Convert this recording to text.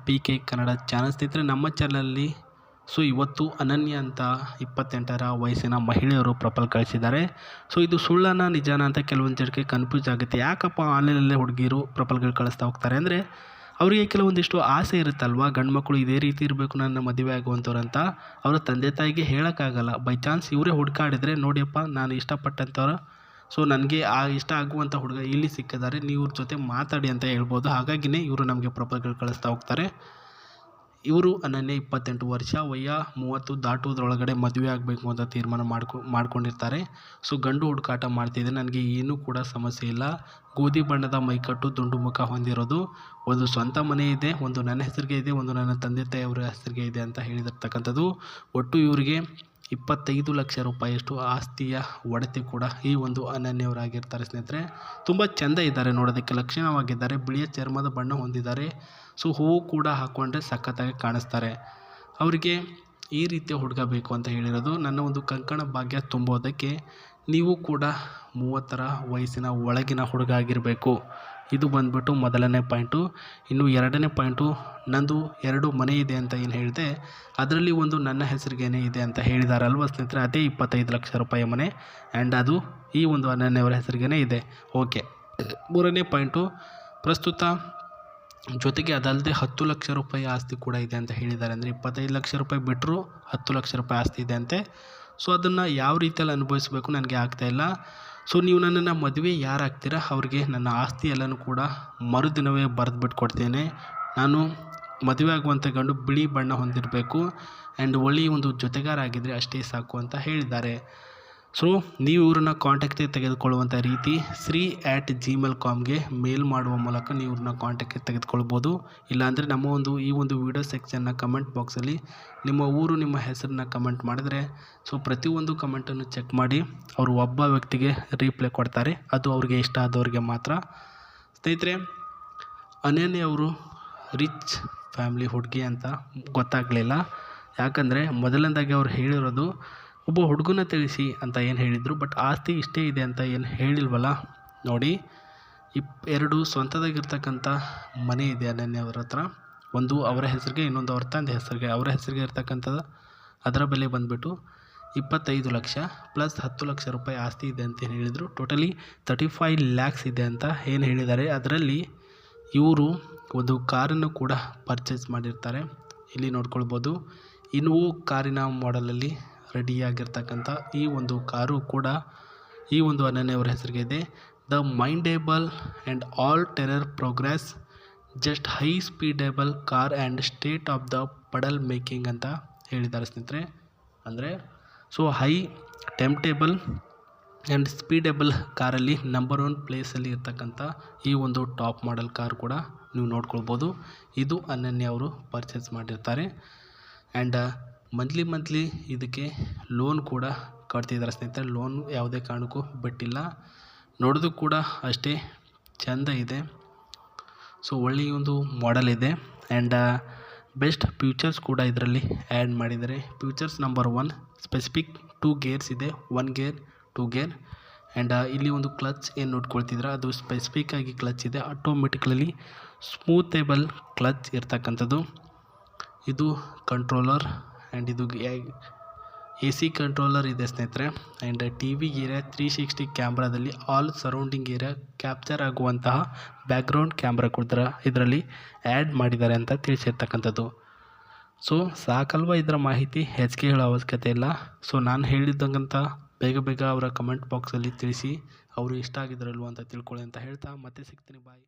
P K Kannada channel. ಸ್ನೇಹಿತರೆ, ನಮ್ಮ ಚಾನಲಲ್ಲಿ ಇವತ್ತು ಅನನ್ಯ ಅಂತ 28ರ ವಯಸ್ಸಿನ ಮಹಿಳೆಯರು ಪ್ರಪಲ್ ಕಳಿಸಿದ್ದಾರೆ. ಇದು ಸುಳ್ಳನ ನಿಜಾನ ಅಂತ ಕೆಲವೊಂದು ಜನಕ್ಕೆ ಕನ್ಫ್ಯೂಸ್ ಆಗುತ್ತೆ. ಯಾಕಪ್ಪ ಆನ್ಲೈನಲ್ಲೇ ಹುಡುಗಿರು ಪ್ರಪಲ್ಗಳು ಕಳಿಸ್ತಾ ಹೋಗ್ತಾರೆ ಅಂದರೆ, ಅವರಿಗೆ ಕೆಲವೊಂದಿಷ್ಟು ಆಸೆ ಇರುತ್ತಲ್ವ, ಗಂಡು ಮಕ್ಕಳು ಇದೇ ರೀತಿ ಇರಬೇಕು ನನ್ನ ಮದುವೆ ಆಗುವಂಥವ್ರು ಅಂತ. ಅವರ ತಂದೆ ತಾಯಿಗೆ ಹೇಳೋಕ್ಕಾಗಲ್ಲ. ಬೈ ಚಾನ್ಸ್ ಇವರೇ ಹುಡುಕಾಡಿದರೆ, ನೋಡಿಯಪ್ಪ ನಾನು ಇಷ್ಟಪಟ್ಟಂಥವ್ರು, ನನಗೆ ಇಷ್ಟ ಆಗುವಂಥ ಹುಡುಗ ಇಲ್ಲಿ ಸಿಕ್ಕಿದ್ದಾರೆ, ನೀವು ಇವ್ರ ಜೊತೆ ಮಾತಾಡಿ ಅಂತ ಹೇಳ್ಬೋದು. ಹಾಗಾಗಿನೇ ಇವರು ನಮಗೆ ಪ್ರಪಲ್ಗಳು ಕಳಿಸ್ತಾ ಹೋಗ್ತಾರೆ. ಇವರು ಅನನ್ಯ 28 ವರ್ಷ, ವಯ 30 ದಾಟುವುದರೊಳಗಡೆ ಮದುವೆ ಆಗಬೇಕು ಅಂತ ತೀರ್ಮಾನ ಮಾಡ್ಕೊಂಡಿರ್ತಾರೆ. ಗಂಡು ಹುಡುಕಾಟ ಮಾಡ್ತಿದ್ದೆ, ನನಗೆ ಏನೂ ಕೂಡ ಸಮಸ್ಯೆ ಇಲ್ಲ. ಗೋಧಿ ಬಣ್ಣದ ಮೈಕಟ್ಟು, ದುಂಡು ಮುಖ ಹೊಂದಿರೋದು, ಒಂದು ಸ್ವಂತ ಮನೆ ಇದೆ, ಒಂದು ನನ್ನ ಹೆಸರಿಗೆ ಇದೆ, ಒಂದು ನನ್ನ ತಂದೆ ತಾಯಿಯವರ ಹೆಸರಿಗೆ ಇದೆ ಅಂತ ಹೇಳಿದಿರ್ತಕ್ಕಂಥದ್ದು. ಒಟ್ಟು ಇವರಿಗೆ 25 ಲಕ್ಷ ರೂಪಾಯಿಯಷ್ಟು ಆಸ್ತಿಯ ಒಡತಿ ಕೂಡ ಈ ಒಂದು ಅನನ್ಯವರಾಗಿರ್ತಾರೆ. ಸ್ನೇಹಿತರೆ, ತುಂಬ ಚೆಂದ ಇದ್ದಾರೆ, ನೋಡೋದಕ್ಕೆ ಲಕ್ಷಣವಾಗಿದ್ದಾರೆ, ಬಿಳಿಯ ಚರ್ಮದ ಬಣ್ಣ ಹೊಂದಿದ್ದಾರೆ. ಹೂವು ಕೂಡ ಹಾಕ್ಕೊಂಡ್ರೆ ಸಖತ್ತಾಗಿ ಕಾಣಿಸ್ತಾರೆ. ಅವರಿಗೆ ಈ ರೀತಿಯ ಹುಡುಗ ಬೇಕು ಅಂತ ಹೇಳಿರೋದು. ನನ್ನ ಒಂದು ಕಂಕಣ ಭಾಗ್ಯ ತುಂಬೋದಕ್ಕೆ ನೀವು ಕೂಡ 30ರ ವಯಸ್ಸಿನ ಒಳಗಿನ ಹುಡುಗ ಆಗಿರಬೇಕು. ಇದು ಬಂದ್ಬಿಟ್ಟು ಮೊದಲನೇ ಪಾಯಿಂಟು. ಇನ್ನು ಎರಡನೇ ಪಾಯಿಂಟು, ನಂದು 2 ಮನೆ ಇದೆ ಅಂತ ಏನು ಹೇಳಿದೆ, ಅದರಲ್ಲಿ ಒಂದು ನನ್ನ ಹೆಸರಿಗೇನೆ ಇದೆ ಅಂತ ಹೇಳಿದಾರಲ್ವ ಸ್ನೇಹಿತರೆ, ಅದೇ 25 ಲಕ್ಷ ರೂಪಾಯಿ ಮನೆ, ಆ್ಯಂಡ್ ಅದು ಈ ಒಂದು ಅನನ್ಯವರ ಹೆಸರಿಗೇ ಇದೆ. ಓಕೆ, ಮೂರನೇ ಪಾಯಿಂಟು, ಪ್ರಸ್ತುತ ಜೊತೆಗೆ ಅದಲ್ಲದೆ 10 ಲಕ್ಷ ರೂಪಾಯಿ ಆಸ್ತಿ ಕೂಡ ಇದೆ ಅಂತ ಹೇಳಿದ್ದಾರೆ. ಅಂದರೆ 25 ಲಕ್ಷ ರೂಪಾಯಿ ಬಿಟ್ಟರು 10 ಲಕ್ಷ ರೂಪಾಯಿ ಆಸ್ತಿ ಇದೆ ಅಂತೆ. ಅದನ್ನು ಯಾವ ರೀತಿಯಲ್ಲಿ ಅನುಭವಿಸಬೇಕು ನನಗೆ ಆಗ್ತಾಯಿಲ್ಲ. ನೀವು ನನ್ನನ್ನು ಮದುವೆ ಯಾರು ಆಗ್ತೀರಾ ಅವ್ರಿಗೆ ನನ್ನ ಆಸ್ತಿ ಎಲ್ಲನೂ ಕೂಡ ಮರುದಿನವೇ ಬರೆದು ಬಿಟ್ಕೊಡ್ತೇನೆ. ನಾನು ಮದುವೆ ಆಗುವಂಥ ಗಂಡು ಬಿಳಿ ಬಣ್ಣ ಹೊಂದಿರಬೇಕು ಆ್ಯಂಡ್ ಒಳ್ಳೆಯ ಒಂದು ಜೊತೆಗಾರ ಆಗಿದ್ದರೆ ಅಷ್ಟೇ ಸಾಕು ಅಂತ ಹೇಳಿದ್ದಾರೆ. ನೀವು ಇವ್ರನ್ನ ಕಾಂಟ್ಯಾಕ್ಟಿಗೆ ತೆಗೆದುಕೊಳ್ಳುವಂಥ ರೀತಿ sri@gmail.comಗೆ ಮೇಲ್ ಮಾಡುವ ಮೂಲಕ ನೀವು ಇವ್ರನ್ನ ಕಾಂಟ್ಯಾಕ್ಟಿಗೆ ತೆಗೆದುಕೊಳ್ಬೋದು. ಇಲ್ಲಾಂದರೆ ನಮ್ಮ ಈ ಒಂದು ವಿಡಿಯೋ ಸೆಕ್ಷನ್ನ ಕಮೆಂಟ್ ಬಾಕ್ಸಲ್ಲಿ ನಿಮ್ಮ ಊರು, ನಿಮ್ಮ ಹೆಸರನ್ನ ಕಮೆಂಟ್ ಮಾಡಿದ್ರೆ ಪ್ರತಿಯೊಂದು ಕಮೆಂಟನ್ನು ಚೆಕ್ ಮಾಡಿ ಅವರು ಒಬ್ಬ ವ್ಯಕ್ತಿಗೆ ರೀಪ್ಲೈ ಕೊಡ್ತಾರೆ. ಅದು ಅವ್ರಿಗೆ ಇಷ್ಟ ಆದವ್ರಿಗೆ ಮಾತ್ರ. ಸ್ನೇಹಿತರೆ, ಅನನ್ಯ ಅವರು ರಿಚ್ ಫ್ಯಾಮ್ಲಿ ಹುಡುಗಿ ಅಂತ ಗೊತ್ತಾಗಲಿಲ್ಲ. ಯಾಕಂದರೆ ಮೊದಲನೇದಾಗಿ ಅವ್ರು ಹೇಳಿರೋದು ಒಬ್ಬ ಹುಡುಗನ ತಿಳಿಸಿ ಅಂತ ಏನು ಹೇಳಿದರು, ಬಟ್ ಆಸ್ತಿ ಇಷ್ಟೇ ಇದೆ ಅಂತ ಏನು ಹೇಳಿಲ್ವಲ್ಲ. ನೋಡಿ, 2 ಸ್ವಂತದಾಗಿರ್ತಕ್ಕಂಥ ಮನೆ ಇದೆ ಅನನ್ಯ ಅವರ ಹತ್ರ. ಒಂದು ಅವರ ಹೆಸರಿಗೆ, ಇನ್ನೊಂದು ಅವ್ರ ತಂದೆ ಹೆಸರಿಗೆ. ಅವರ ಹೆಸರಿಗೆ ಇರ್ತಕ್ಕಂಥದ್ದು ಅದರ ಬೆಲೆ ಬಂದುಬಿಟ್ಟು 25 ಲಕ್ಷ ಪ್ಲಸ್ 10 ಲಕ್ಷ ರೂಪಾಯಿ ಆಸ್ತಿ ಇದೆ ಅಂತ ಏನು ಹೇಳಿದರು. ಟೋಟಲಿ 35 ಲ್ಯಾಕ್ಸ್ ಇದೆ ಅಂತ ಏನು ಹೇಳಿದ್ದಾರೆ. ಅದರಲ್ಲಿ ಇವರು ಒಂದು ಕಾರನ್ನು ಕೂಡ ಪರ್ಚೇಸ್ ಮಾಡಿರ್ತಾರೆ. ಇಲ್ಲಿ ನೋಡ್ಕೊಳ್ಬೋದು, ಇನ್ನೂ ಕಾರಿನ ಮಾಡೆಲಲ್ಲಿ ರೆಡಿಯಾಗಿರ್ತಕ್ಕಂಥ ಈ ಒಂದು ಕಾರು ಕೂಡ ಈ ಒಂದು ಅನನ್ಯವರ ಹೆಸರಿಗೆ ಇದೆ. ದ ಮೈಂಡೇಬಲ್ and all terror progress just high ಸ್ಪೀಡೇಬಲ್ car and state of the puddle making ಅಂತ ಹೇಳಿದ್ದಾರೆ ಸ್ನೇಹಿತರೆ. ಅಂದರೆ ಹೈ ಟೆಂಪ್ಟೇಬಲ್ ಆ್ಯಂಡ್ ಸ್ಪೀಡೇಬಲ್ ಕಾರಲ್ಲಿ ನಂಬರ್ 1 ಪ್ಲೇಸಲ್ಲಿ ಇರ್ತಕ್ಕಂಥ ಈ ಒಂದು ಟಾಪ್ ಮಾಡೆಲ್ ಕಾರ್ ಕೂಡ ನೀವು ನೋಡ್ಕೊಳ್ಬೋದು. ಇದು ಅನನ್ಯ ಅವರು ಪರ್ಚೇಸ್ ಮಾಡಿರ್ತಾರೆ. ಆ್ಯಂಡ್ ಮಂತ್ಲಿ ಇದಕ್ಕೆ ಲೋನ್ ಕೂಡ ಕಟ್ತಿದ್ದಾರೆ ಸ್ನೇಹಿತರೆ. ಲೋನ್ ಯಾವುದೇ ಕಾರಣಕ್ಕೂ ಬಿಟ್ಟಿಲ್ಲ. ನೋಡೋದಕ್ಕೂ ಕೂಡ ಅಷ್ಟೇ ಚೆಂದ ಇದೆ. ಒಳ್ಳೆಯ ಒಂದು ಮಾಡೆಲ್ ಇದೆ. ಆ್ಯಂಡ್ ಬೆಸ್ಟ್ ಫ್ಯೂಚರ್ಸ್ ಕೂಡ ಇದರಲ್ಲಿ ಆ್ಯಡ್ ಮಾಡಿದ್ದಾರೆ. ಫ್ಯೂಚರ್ಸ್ ನಂಬರ್ 1, ಸ್ಪೆಸಿಫಿಕ್ 2 ಗೇರ್ಸ್ ಇದೆ, 1 ಗೇರ್ 2 ಗೇರ್. ಆ್ಯಂಡ್ ಇಲ್ಲಿ ಒಂದು ಕ್ಲಚ್ ಏನು ನೋಡ್ಕೊಳ್ತಿದ್ರೆ ಅದು ಸ್ಪೆಸಿಫಿಕ್ಕಾಗಿ ಕ್ಲಚ್ ಇದೆ. ಆಟೋಮೆಟಿಕಲಿ ಸ್ಮೂತೇಬಲ್ ಕ್ಲಚ್ ಇರ್ತಕ್ಕಂಥದ್ದು. ಇದು ಕಂಟ್ರೋಲರ್ ಆ್ಯಂಡ್ ಇದು AC ಕಂಟ್ರೋಲರ್ ಇದೆ ಸ್ನೇಹಿತರೆ. ಆ್ಯಂಡ್ TV ಏರಿಯಾ 360 ಕ್ಯಾಮ್ರಾದಲ್ಲಿ ಆಲ್ ಸರೌಂಡಿಂಗ್ ಏರಿಯಾ ಕ್ಯಾಪ್ಚರ್ ಆಗುವಂತಹ ಬ್ಯಾಕ್ಗ್ರೌಂಡ್ ಕ್ಯಾಮ್ರಾ ಕೂಡ ಇದರಲ್ಲಿ ಆ್ಯಡ್ ಮಾಡಿದ್ದಾರೆ ಅಂತ ತಿಳಿಸಿರ್ತಕ್ಕಂಥದ್ದು. ಸಾಕಲ್ವ ಇದರ ಮಾಹಿತಿ, ಹೆಚ್ಚಿಗೆ ಹೇಳೋ ಅವಶ್ಯಕತೆ ಇಲ್ಲ. ನಾನು ಹೇಳಿದಂಥ ಬೇಗ ಅವರ ಕಮೆಂಟ್ ಬಾಕ್ಸಲ್ಲಿ ತಿಳಿಸಿ ಅವರು ಇಷ್ಟ ಆಗಿದ್ರಲ್ವ ಅಂತ ತಿಳ್ಕೊಳ್ಳಿ ಅಂತ ಹೇಳ್ತಾ ಮತ್ತೆ ಸಿಗ್ತೀನಿ. ಬಾಯ್.